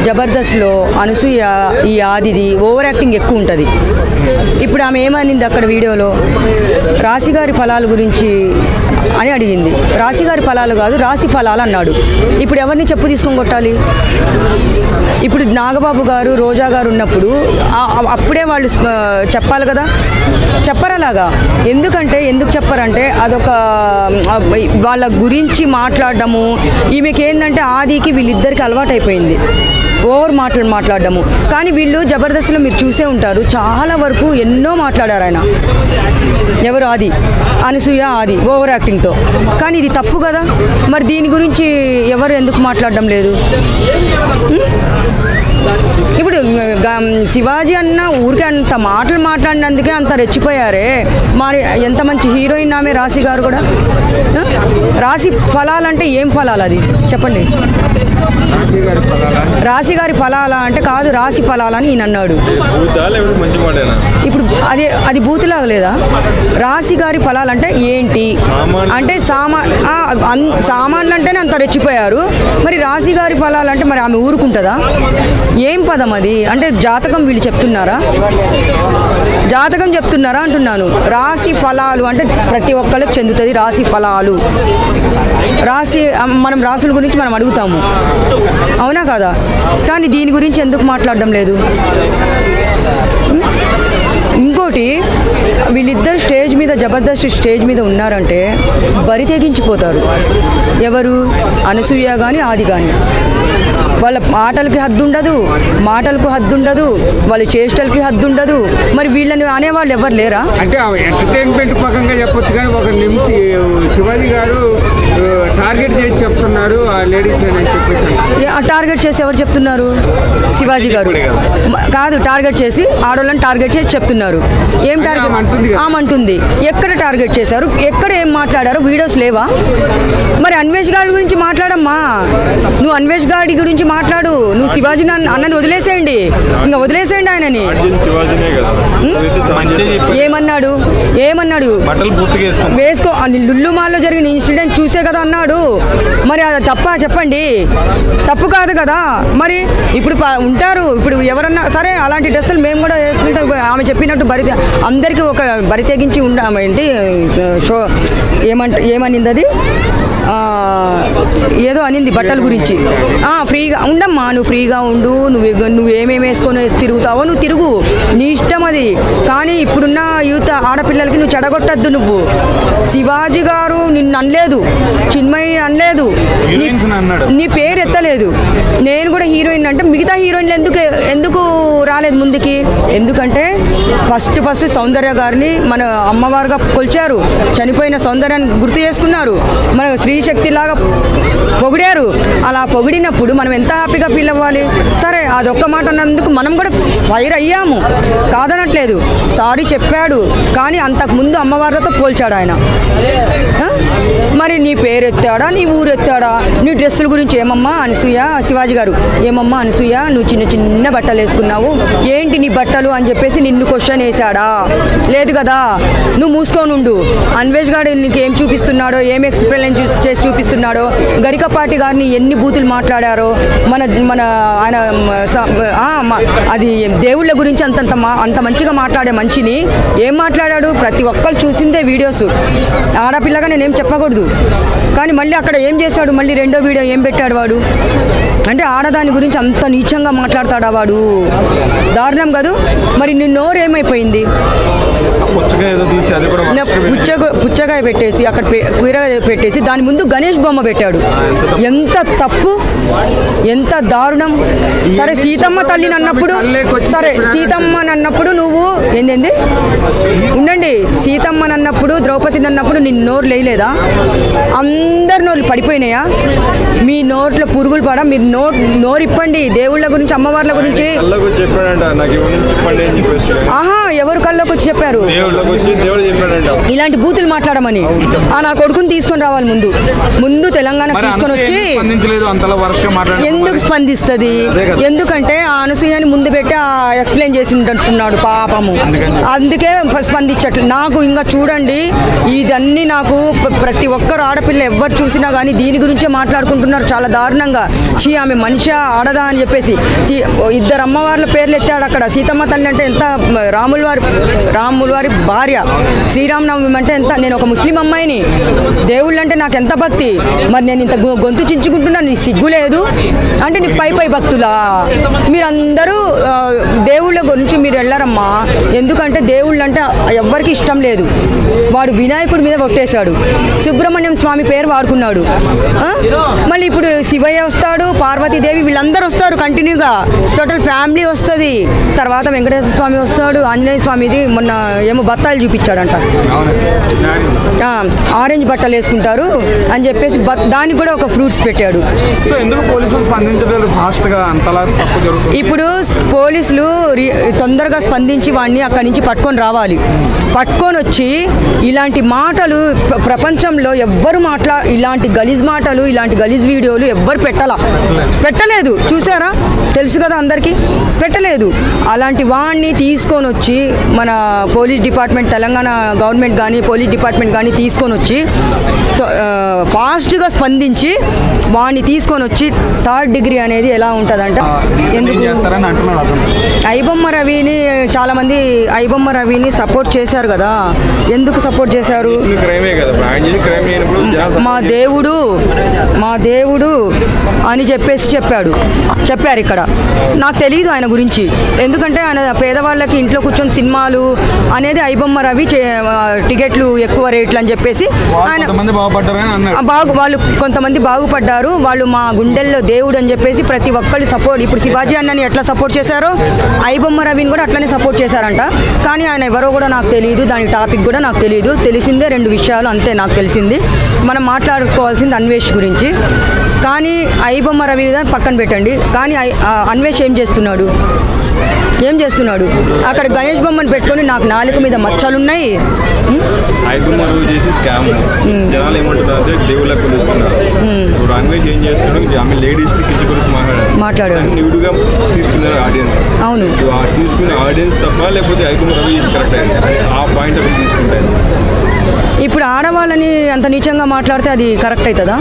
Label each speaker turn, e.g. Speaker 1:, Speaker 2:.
Speaker 1: జబర్దస్త్లో అనసూయ ఈ ఆదిది over acting ఎక్కువ ఉంటుంది. ఇప్పుడు ఆమె ఏమనింది అక్కడ వీడియోలో, రాశిగారి ఫలాల గురించి అని అడిగింది. రాశిగారి ఫలాలు కాదు, రాశి ఫలాలు అన్నాడు. ఇప్పుడు ఎవరిని చెప్పు తీసుకొని కొట్టాలి? ఇప్పుడు నాగబాబు గారు, రోజా గారు ఉన్నప్పుడు అప్పుడే వాళ్ళు చెప్పాలి కదా, చెప్పరలాగా. ఎందుకు చెప్పారంటే అదొక వాళ్ళ గురించి మాట్లాడడము. ఈమెకి ఏంటంటే ఆదికి వీళ్ళిద్దరికి అలవాటైపోయింది ఓవర్ మాట్లాడడము. కానీ వీళ్ళు జబర్దస్త్లో మీరు చూసే ఉంటారు, చాలా వరకు ఎన్నో మాట్లాడారు ఆయన. ఎవరు? ఆది, అనసూయ, ఆది ఓవర్ యాక్టింగ్తో. కానీ ఇది తప్పు కదా. మరి దీని గురించి ఎవరు ఎందుకు మాట్లాడడం లేదు? ఇప్పుడు శివాజీ అన్న ఊరికే అంత మాటలు మాట్లాడినందుకే అంత రెచ్చిపోయారే. మరి ఎంత మంచి హీరోయిన్ ఆమె రాశి గారు కూడా. రాశి ఫలాలంటే ఏం ఫలాలు అది చెప్పండి? రాశి గారి ఫలాలా అంటే కాదు, రాశి ఫలాలని ఈయన అన్నాడు. ఇప్పుడు అది బూతులాగా లేదా? రాశి గారి ఫలాలంటే ఏంటి అంటే సామాన్లు అంటేనే అంత రెచ్చిపోయారు. మరి రాశి గారి ఫలాలంటే మరి ఆమె ఊరుకుంటుందా? ఏం పదం అది? అంటే జాతకం వీళ్ళు చెప్తున్నారా? జాతకం చెప్తున్నారా అంటున్నాను. రాశి ఫలాలు అంటే ప్రతి ఒక్కరికి చెందుతుంది రాశి ఫలాలు. రాశి మనం రాశుల గురించి మనం అడుగుతాము, అవునా కదా? కానీ దీని గురించి ఎందుకు మాట్లాడడం లేదు? ఇంకోటి, వీళ్ళిద్దరు స్టేజ్ మీద, జబర్దస్త్ స్టేజ్ మీద ఉన్నారంటే బరి తెగించిపోతారు. ఎవరు? అనసూయ కానీ ఆది కానీ. వాళ్ళ మాటలకి హద్దు ఉండదు, వాళ్ళ చేష్టలకి హద్దు ఉండదు. మరి వీళ్ళని అనేవాళ్ళు ఎవరు లేరా?
Speaker 2: అంటే ఎంటర్టైన్మెంట్ పరంగా చెప్పొచ్చు, కానీ ఒక నిమిషం శివాజీ గారు టార్గెట్ చేసి చెప్తున్నారు ఆ లేడీస్ అని చెప్పేసి.
Speaker 1: టార్గెట్ చేసి ఎవరు చెప్తున్నారు? శివాజీ గారు కాదు, టార్గెట్ చేసి ఆడవాళ్ళని టార్గెట్ చేసి చెప్తున్నారు. ఏం టార్గెట్ అంటుంది? ఎక్కడ టార్గెట్ చేశారు? ఎక్కడ ఏం మాట్లాడారు? వీడియోస్ లేవా? మరి అన్వేష్ గారి గురించి మాట్లాడమ్మా. నువ్వు అన్వేష్ గారి గురించి మాట్లాడు. నువ్వు శివాజీ అన్నని వదిలేసేయండి, ఇంకా వదిలేసేయండి ఆయనని. ఏమన్నాడు? వేసుకో. లుల్లు మాల్లో జరిగిన ఇన్సిడెంట్ చూసే కదా అన్నాడు. మరి అది తప్ప చెప్పండి? తప్పు కాదు కదా. మరి ఇప్పుడు ఉంటారు, ఇప్పుడు ఎవరన్నా సరే అలాంటి డ్రెస్సులు మేము కూడా వేసుకుంటాం. ఆమె చెప్పినట్టు అందరికీ ఒక బరి తెగించి ఏంటి షో ఏమనింది అది? ఏదో అనింది బట్టల గురించి. ఫ్రీగా ఉండమ్మా, నువ్వు ఫ్రీగా ఉండు, నువ్వు ఏమేమి వేసుకొని తిరుగుతావో నువ్వు తిరుగు, నీ ఇష్టం అది. కానీ ఇప్పుడున్న యూత్ ఆడపిల్లలకి నువ్వు చెడగొట్టద్దు. నువ్వు శివాజీ గారు నిన్ను అనలేదు, చిన్మయి అనలేదు, నీ పేరు ఎత్తలేదు. నేను కూడా హీరోయిన్ అంటే మిగతా హీరోయిన్లు ఎందుకు రాలేదు ముందుకి? ఎందుకంటే ఫస్ట్ సౌందర్య గారిని మన అమ్మవారుగా కొలిచారు, చనిపోయిన సౌందర్యాన్ని గుర్తు చేసుకున్నారు, మన స్త్రీశక్తిలాగా పొగిడారు. అలా పొగిడినప్పుడు మనం ఎంత హ్యాపీగా ఫీల్ అవ్వాలి? సరే, అదొక్క మాట అన్నందుకు మనం కూడా ఫైర్ అయ్యాము, కాదనట్లేదు. సారీ చెప్పాడు, కానీ అంతకుముందు అమ్మవారితో పోల్చాడు ఆయన. మరి నీ పేరు ఎత్తాడా, నీ ఊరు ఎత్తాడా? నీ డ్రెస్సుల గురించి ఏమమ్మా అనసూయ, శివాజీ గారు ఏమమ్మా అనసూయ నువ్వు చిన్న బట్టలు వేసుకున్నావు, ఏంటి నీ బట్టలు అని చెప్పేసి నిన్ను క్వశ్చన్ వేశాడా? లేదు కదా. నువ్వు మూసుకొని ఉండు. అన్వేష్ గారు నీకు ఏం చూపిస్తున్నాడో, ఏం ఎక్స్ప్లెయిన్ చేసి చూపిస్తున్నాడో, గరికపాటి గారిని ఎన్ని బూతులు మాట్లాడారో, మన ఆయన అది దేవుళ్ళ గురించి అంత మంచిగా మాట్లాడే మనిషిని ఏం మాట్లాడాడు? ప్రతి ఒక్కరు చూసిందే వీడియోస్. ఆడపిల్లగా నేనేం చెప్పకూడదు, కానీ మళ్ళీ అక్కడ ఏం చేశాడు? మళ్ళీ రెండో వీడియో ఏం పెట్టాడు వాడు? అంటే ఆడదాని గురించి అంత నీచంగా మాట్లాడతాడా వాడు? దారుణం కాదు. మరి నీ నోరు ఏమైపోయింది? పుచ్చకాయ పెట్టేసి అక్కడ కూరగాయ పెట్టేసి దాని ముందు గణేష్ బొమ్మ పెట్టాడు. ఎంత తప్పు, ఎంత దారుణం. సరే సీతమ్మ తల్లిని అన్నప్పుడు, సరే సీతమ్మని అన్నప్పుడు నువ్వు ఏంది ఉండండి, సీతమ్మని అన్నప్పుడు, ద్రౌపదిని అన్నప్పుడు నీ నోరు లేయలేదా? అందరి నోళ్ళు పడిపోయినాయా? మీ నోట్లో పురుగులు పడ, మీరు నోరు ఇప్పండి. దేవుళ్ళ గురించి, అమ్మవార్ల గురించి ఎవరు కళ్ళకి వచ్చి చెప్పారు
Speaker 3: దేవుళ్ళకి వచ్చి దేవుడు చెప్పాడంట.
Speaker 1: ఇలాంటి బూతులు మాట్లాడమని? నా కొడుకుని తీసుకొని రావాలి ముందు తెలంగాణ
Speaker 3: మరి
Speaker 1: తీసుకొని
Speaker 3: అనసూయ
Speaker 1: వచ్చి.
Speaker 3: ఎందుకు స్పందించలేదు? అంతలా వరుసగా మాట్లాడారు.
Speaker 1: ఎందుకు స్పందిస్తుంది? ఎందుకంటే ఆ అనసూయని ముందు పెట్టి ఎక్స్ప్లెయిన్ చేసి ఉంటున్నాడు పాపము, అందుకే స్పందించట్లేదు. నాకు ఇంకా చూడండి, ఇదన్నీ నాకు ప్రతి ఒక్కరు ఆడపిల్ల ఎవరు చూసినా కానీ దీని గురించే మాట్లాడుకుంటున్నారు చాలా దారుణంగా. ఆమె మనిషి ఆడదా అని చెప్పేసి ఇద్దరు అమ్మవార్ల పేర్లు ఎత్తాడు అక్కడ. సీతమ్మ తల్లి అంటే ఎంత, రాముల వారి భార్య, శ్రీరామనవమి అంటే ఎంత. నేను ఒక ముస్లిం అమ్మాయిని, దేవుళ్ళు అంటే నాకు ఎంత భక్తి. మరి నేను ఇంత గొంతు చించుకుంటున్నాను, నీకు సిగ్గు లేదు అంటే నీ పై భక్తులా? మీరందరూ దేవుళ్ళ గురించి మీరు వెళ్ళారమ్మా. ఎందుకంటే దేవుళ్ళు అంటే ఎవ్వరికి ఇష్టం లేదు. వాడు వినాయకుడి మీద కొట్టేశాడు, సుబ్రహ్మణ్యం స్వామి పేరు వాడుకున్నాడు. మళ్ళీ ఇప్పుడు శివయ్య వస్తాడు, పార్వతీదేవి, వీళ్ళందరూ వస్తారు కంటిన్యూగా, టోటల్ ఫ్యామిలీ వస్తుంది. తర్వాత వెంకటేశ్వర స్వామి వస్తాడు, ఆంజనేయ స్వామిది మొన్న ఏమో బత్తాయిలు చూపించాడంట, ఆరెంజ్ బట్టలు వేసుకుంటారు అని చెప్పేసి దానికి కూడా ఒక ఫ్రూట్స్ పెట్టాడు.
Speaker 3: సో ఎందుకు పోలీసులు స్పందించలేదు ఫాస్ట్గా? అంతలా తప్పు జరుగుతుంది.
Speaker 1: ఇప్పుడు పోలీసులు తొందరగా స్పందించి వాడిని అక్కడి నుంచి పట్టుకొని రావాలి. పట్టుకొని వచ్చి ఇలాంటి మాటలు ప్రపంచంలో ఎవ్వరు ఇలాంటి గలీజ్ మాటలు, ఇలాంటి గలీజ్ వీడియోలు ఎవ్వరు పెట్టలేదు. చూసారా? తెలుసు కదా అందరికీ, పెట్టలేదు. అలాంటి వాడిని తీసుకొని వచ్చి మన పోలీస్ డిపార్ట్మెంట్, తెలంగాణ గవర్నమెంట్ కానీ పోలీస్ డిపార్ట్మెంట్ కానీ తీసుకొని వచ్చి ఫాస్ట్గా స్పందించి వాడిని తీసుకొని వచ్చి 3rd డిగ్రీ అనేది ఎలా ఉంటుందంట. ఎందుకు
Speaker 3: చేస్తారని అంటున్నాడు అతను.
Speaker 1: ఐబొమ్మ రవిని చాలామంది ఐబొమ్మ రవిని సపోర్ట్ చేశారు కదా. ఎందుకు సపోర్ట్ చేశారు? మా దేవుడు అని చెప్పారు ఇక్కడ. నాకు తెలియదు ఆయన గురించి, ఎందుకంటే ఆయన పేదవాళ్ళకి ఇంట్లో కూర్చొని సినిమాలు అనేది ఐబొమ్మ రవి టికెట్లు ఎక్కువ రేట్లు అని చెప్పేసి ఆయన వాళ్ళు కొంతమంది బాగుపడ్డారు. వాళ్ళు మా గుండెల్లో దేవుడు అని చెప్పేసి ప్రతి ఒక్కళ్ళు సపోర్ట్. ఇప్పుడు శివాజీ అన్నని ఎట్లా సపోర్ట్ చేశారో ఐబొమ్మ రవిని కూడా అట్లనే సపోర్ట్ చేశారంట. కానీ ఆయన ఎవరో కూడా నాకు తెలియదు, దాని టాపిక్ కూడా నాకు తెలియదు. తెలిసిందే 2 విషయాలు అంతే నాకు తెలిసింది. మనం మాట్లాడుకోవాల్సింది అన్వేష్ గురించి. కానీ ఐబొమ్మ రవి పక్కన పెట్టండి. కానీ అన్వేష్ ఏం చేస్తున్నాడు? అక్కడ గణేష్ బొమ్మను పెట్టుకొని నాకు నాలుక మీద మచ్చలున్నాయి. మాట్లాడాడు. అవును, ఇప్పుడు ఆడవాళ్ళని అంత నీచంగా మాట్లాడితే అది కరెక్ట్ అవుతుందా?